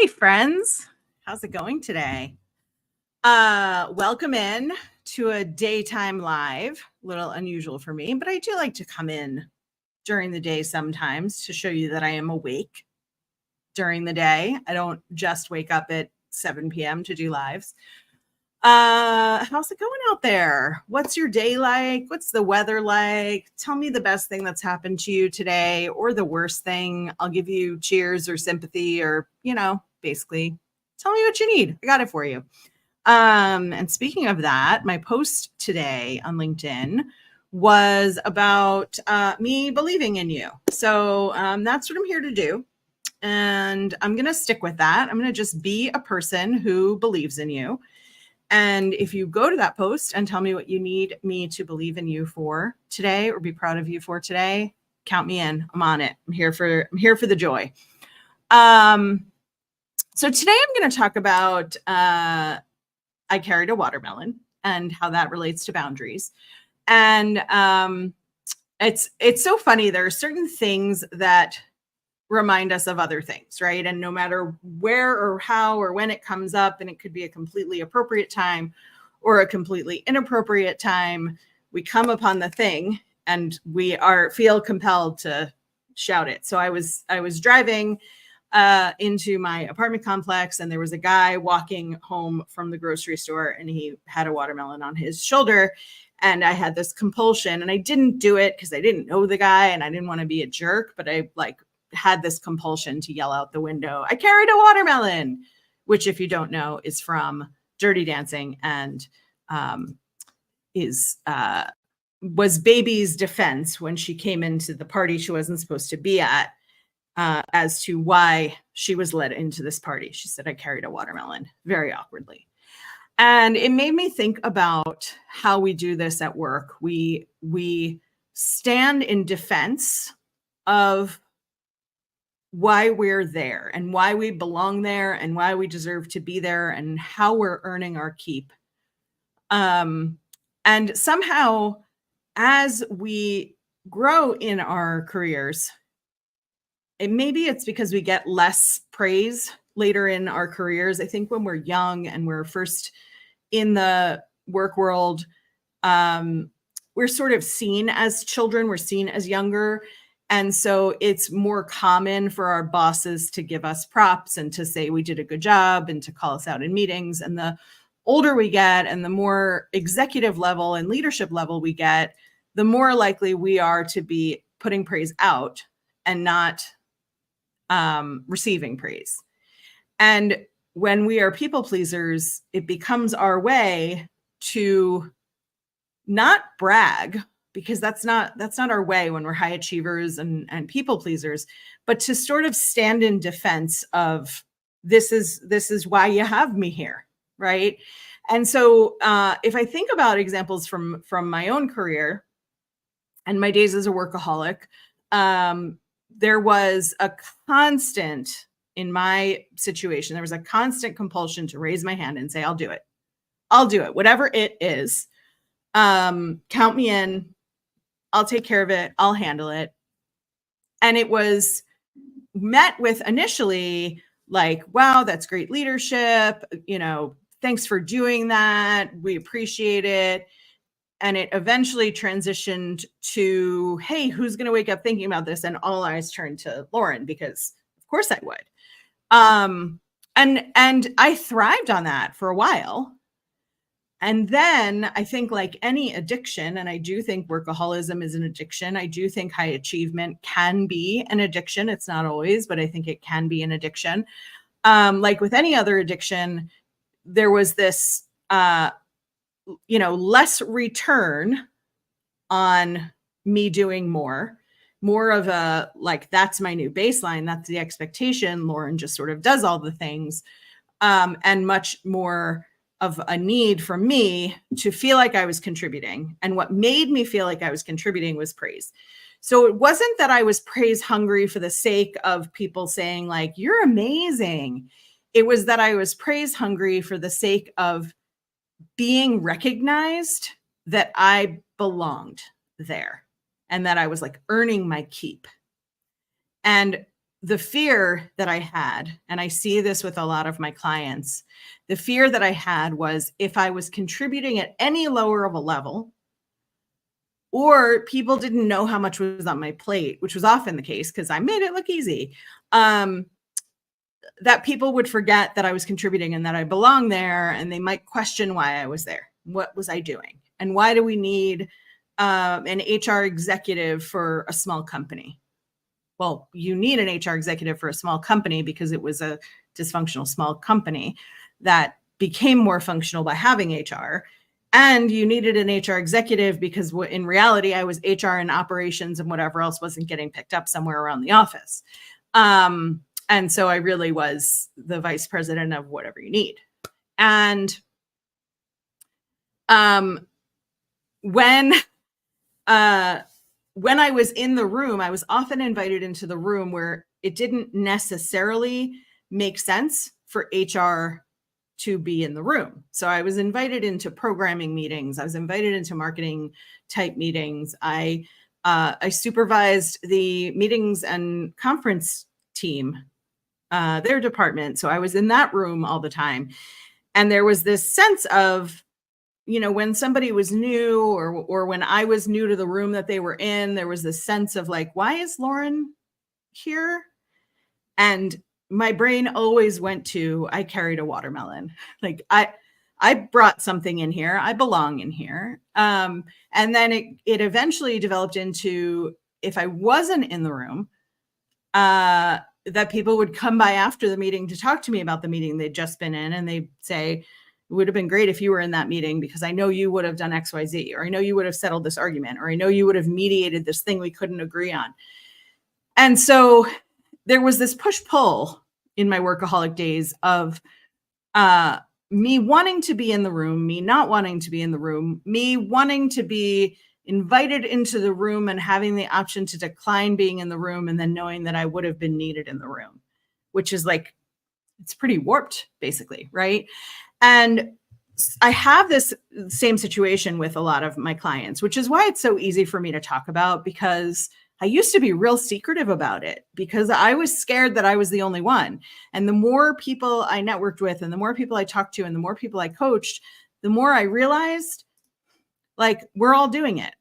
Hey friends, how's it going today? Welcome in to a daytime live. A little unusual for me, but I do like to come in during the day sometimes to show you that I am awake during the day. I don't just wake up at 7 p.m. to do lives. How's it going out there? What's your day like? What's the weather like? Tell me the best thing that's happened to you today or the worst thing. I'll give you cheers or sympathy or, basically tell me what you need. I got it for you. And speaking of that, my post today on LinkedIn was about me believing in you. So that's what I'm here to do. And I'm going to stick with that. I'm going to just be a person who believes in you. And if you go to that post and tell me what you need me to believe in you for today or be proud of you for today, count me in. I'm on it. I'm here for the joy. So today I'm going to talk about I carried a watermelon and how that relates to boundaries. And it's so funny. There are certain things that remind us of other things, right? And no matter where or how or when it comes up, and it could be a completely appropriate time or a completely inappropriate time, we come upon the thing and we feel compelled to shout it. So I was driving into my apartment complex, and there was a guy walking home from the grocery store, and he had a watermelon on his shoulder. And I had this compulsion, and I didn't do it because I didn't know the guy and I didn't want to be a jerk, but I had this compulsion to yell out the window, "I carried a watermelon," which, if you don't know, is from Dirty Dancing and was Baby's defense when she came into the party she wasn't supposed to be at, as to why she was led into this party. She said, "I carried a watermelon," very awkwardly. And it made me think about how we do this at work. We stand in defense of why we're there and why we belong there and why we deserve to be there and how we're earning our keep. And somehow, as we grow in our careers, maybe it's because we get less praise later in our careers. I think when we're young and we're first in the work world, we're sort of seen as children, we're seen as younger. And so it's more common for our bosses to give us props and to say we did a good job and to call us out in meetings. And the older we get and the more executive level and leadership level we get, the more likely we are to be putting praise out and not receiving praise. And when we are people pleasers, it becomes our way to not brag, because that's not our way when we're high achievers and people pleasers, but to sort of stand in defense of this is why you have me here, right? And so if I think about examples from my own career and my days as a workaholic, there was a constant, in my situation, there was a constant compulsion to raise my hand and say, I'll do it, whatever it is. Count me in. I'll take care of it. I'll handle it. And it was met with initially like, wow, that's great leadership. Thanks for doing that. We appreciate it. And it eventually transitioned to, hey, who's going to wake up thinking about this? And all eyes turned to Lauren, because of course I would. And I thrived on that for a while. And then I think, like any addiction, and I do think workaholism is an addiction. I do think high achievement can be an addiction. It's not always, but I think it can be an addiction. Like with any other addiction, there was this, less return on me doing more of a, like, that's my new baseline. That's the expectation. Lauren just sort of does all the things, and much more of a need for me to feel like I was contributing. And what made me feel like I was contributing was praise. So it wasn't that I was praise hungry for the sake of people saying like, you're amazing. It was that I was praise hungry for the sake of being recognized that I belonged there and that I was like earning my keep. And the fear that I had, and I see this with a lot of my clients, the fear that I had was if I was contributing at any lower of a level, or people didn't know how much was on my plate, which was often the case because I made it look easy, that people would forget that I was contributing and that I belonged there, and they might question why I was there. What was I doing? And why do we need an HR executive for a small company? Well, you need an HR executive for a small company because it was a dysfunctional small company that became more functional by having HR. And you needed an HR executive because in reality, I was HR and operations and whatever else wasn't getting picked up somewhere around the office. And so I really was the vice president of whatever you need. And when I was in the room, I was often invited into the room where it didn't necessarily make sense for HR to be in the room. So I was invited into programming meetings. I was invited into marketing type meetings. I supervised the meetings and conference team, their department. So I was in that room all the time. And there was this sense of, when somebody was new or when I was new to the room that they were in, there was this sense of like, why is Lauren here? And my brain always went to, I carried a watermelon. Like I brought something in here. I belong in here. And then it eventually developed into, if I wasn't in the room, that people would come by after the meeting to talk to me about the meeting they'd just been in. And they'd say, it would have been great if you were in that meeting because I know you would have done X, Y, Z, or I know you would have settled this argument, or I know you would have mediated this thing we couldn't agree on. And so there was this push-pull in my workaholic days of me wanting to be in the room, me not wanting to be in the room, me wanting to be invited into the room and having the option to decline being in the room, and then knowing that I would have been needed in the room, which is like, it's pretty warped, basically, right? And I have this same situation with a lot of my clients, which is why it's so easy for me to talk about, because I used to be real secretive about it because I was scared that I was the only one. And the more people I networked with and the more people I talked to and the more people I coached, the more I realized like we're all doing it.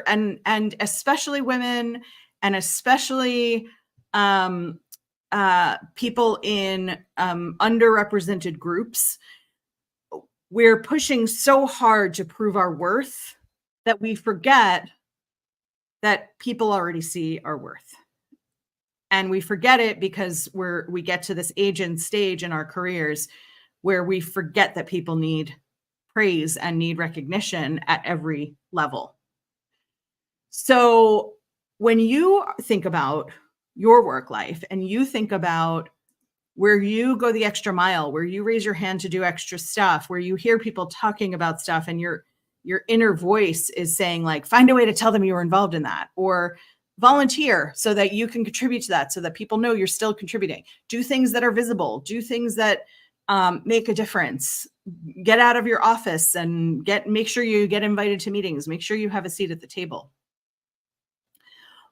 And especially women, and especially people in underrepresented groups, we're pushing so hard to prove our worth that we forget that people already see our worth. And we forget it because we get to this age and stage in our careers where we forget that people need praise and need recognition at every level. So when you think about your work life and you think about where you go the extra mile, where you raise your hand to do extra stuff, where you hear people talking about stuff and your inner voice is saying like, find a way to tell them you were involved in that, or volunteer so that you can contribute to that, so that people know you're still contributing. Do things that are visible, do things that make a difference. Get out of your office and make sure you get invited to meetings, make sure you have a seat at the table.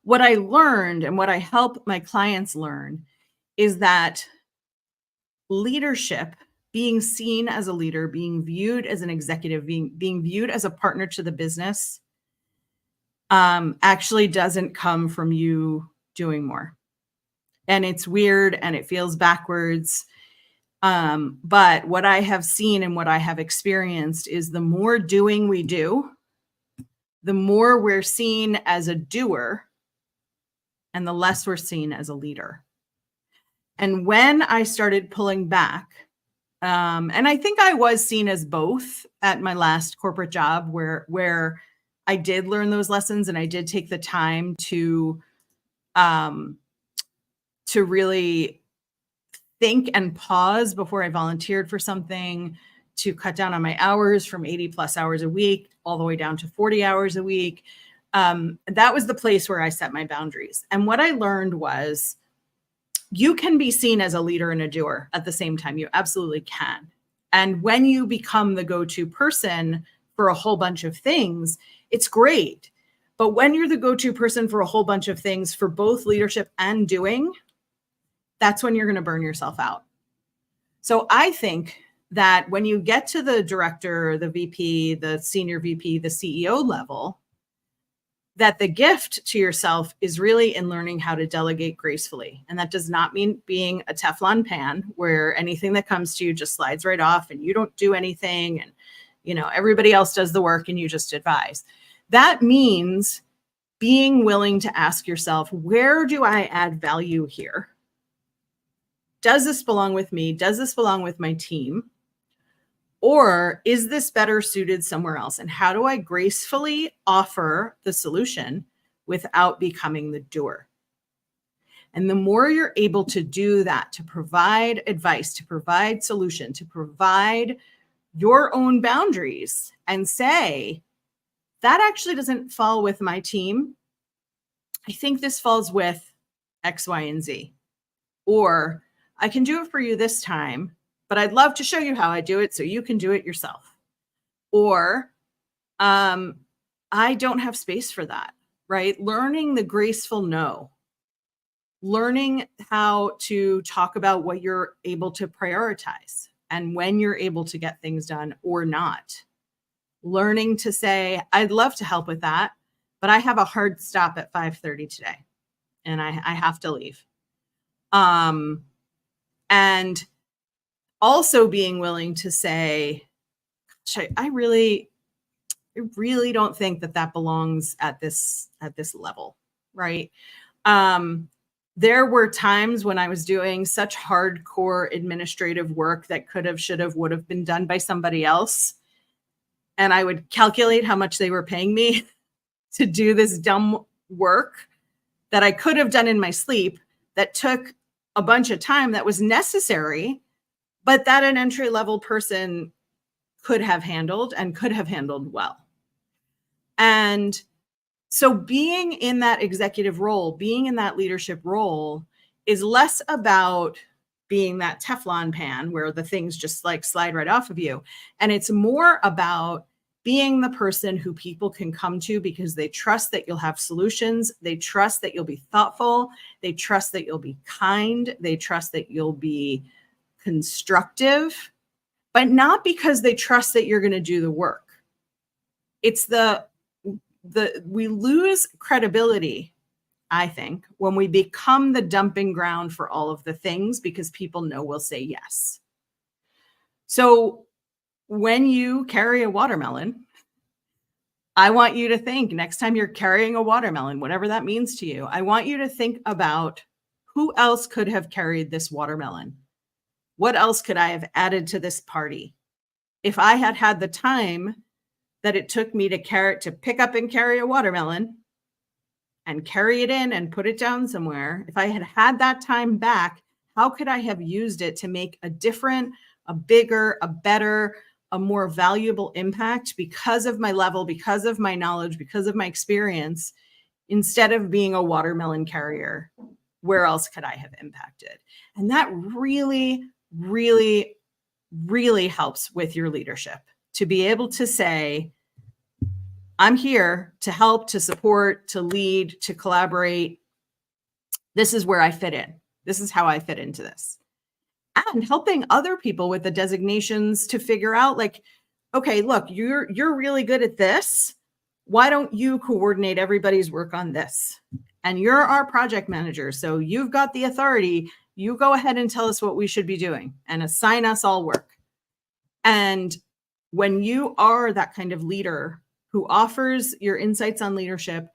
What I learned and what I help my clients learn is that leadership, being seen as a leader, being viewed as an executive, being viewed as a partner to the business, actually doesn't come from you doing more. And it's weird and it feels backwards. But what I have seen and what I have experienced is the more doing we do, the more we're seen as a doer and the less we're seen as a leader. And when I started pulling back, and I think I was seen as both at my last corporate job where I did learn those lessons and I did take the time to really think and pause before I volunteered for something, to cut down on my hours from 80 plus hours a week all the way down to 40 hours a week. That was the place where I set my boundaries. And what I learned was you can be seen as a leader and a doer at the same time. You absolutely can. And when you become the go-to person for a whole bunch of things, it's great. But when you're the go-to person for a whole bunch of things for both leadership and doing, that's when you're going to burn yourself out. So I think that when you get to the director, the VP, the senior VP, the CEO level, that the gift to yourself is really in learning how to delegate gracefully. And that does not mean being a Teflon pan where anything that comes to you just slides right off and you don't do anything and, you know, everybody else does the work and you just advise. That means being willing to ask yourself, where do I add value here? Does this belong with me? Does this belong with my team? Or is this better suited somewhere else? And how do I gracefully offer the solution without becoming the doer? And the more you're able to do that, to provide advice, to provide solution, to provide your own boundaries and say, that actually doesn't fall with my team. I think this falls with X, Y, and Z. Or I can do it for you this time, but I'd love to show you how I do it so you can do it yourself. Or I don't have space for that, right? Learning the graceful no. Learning how to talk about what you're able to prioritize and when you're able to get things done or not. Learning to say, I'd love to help with that, but I have a hard stop at 5:30 today and I have to leave. And also being willing to say, I really don't think that belongs at this level, right? There were times when I was doing such hardcore administrative work that could have, should have, would have been done by somebody else. And I would calculate how much they were paying me to do this dumb work that I could have done in my sleep that took a bunch of time that was necessary, but that an entry-level person could have handled and could have handled well. And so being in that executive role, being in that leadership role is less about being that Teflon pan where the things just like slide right off of you. And it's more about being the person who people can come to because they trust that you'll have solutions. They trust that you'll be thoughtful. They trust that you'll be kind. They trust that you'll be constructive, but not because they trust that you're going to do the work. It's we lose credibility, I think, when we become the dumping ground for all of the things because people know we'll say yes. So when you carry a watermelon, I want you to think next time you're carrying a watermelon, whatever that means to you, I want you to think about who else could have carried this watermelon? What else could I have added to this party? If I had had the time that it took me to pick up and carry a watermelon and carry it in and put it down somewhere, if I had had that time back, how could I have used it to make a different, a bigger, a better, a more valuable impact because of my level, because of my knowledge, because of my experience, instead of being a watermelon carrier? Where else could I have impacted? And that really, really, really helps with your leadership to be able to say, I'm here to help, to support, to lead, to collaborate. This is where I fit in. This is how I fit into this. And helping other people with the designations to figure out like, okay, look, you're really good at this. Why don't you coordinate everybody's work on this? And you're our project manager, so you've got the authority. You go ahead and tell us what we should be doing and assign us all work. And when you are that kind of leader who offers your insights on leadership,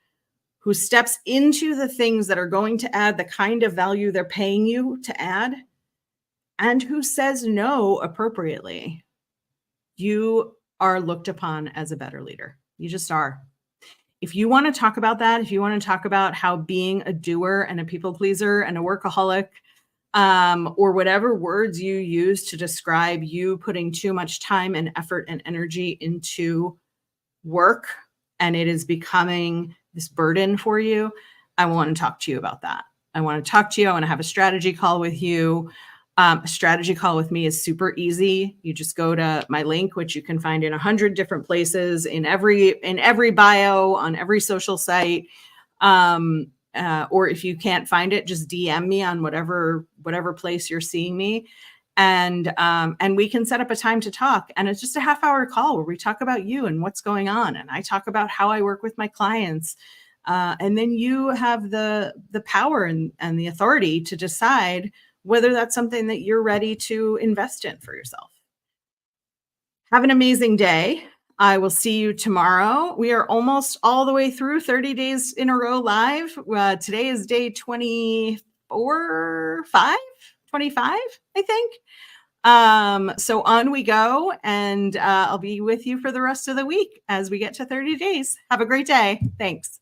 who steps into the things that are going to add the kind of value they're paying you to add, and who says no appropriately, you are looked upon as a better leader. You just are. If you want to talk about that, if you want to talk about how being a doer and a people pleaser and a workaholic, or whatever words you use to describe you putting too much time and effort and energy into work, and it is becoming this burden for you, I want to talk to you about that. I want to talk to you. I want to have a strategy call with you. A strategy call with me is super easy. You just go to my link, which you can find in 100 different places, in every bio, on every social site. or if you can't find it, just DM me on whatever place you're seeing me, and we can set up a time to talk. And it's just a half-hour call where we talk about you and what's going on, and I talk about how I work with my clients, and then you have the power and the authority to decide whether that's something that you're ready to invest in for yourself. Have an amazing day. I will see you tomorrow. We are almost all the way through 30 days in a row live. Today is day 24, 5, 25, I think. So on we go, and I'll be with you for the rest of the week as we get to 30 days. Have a great day. Thanks.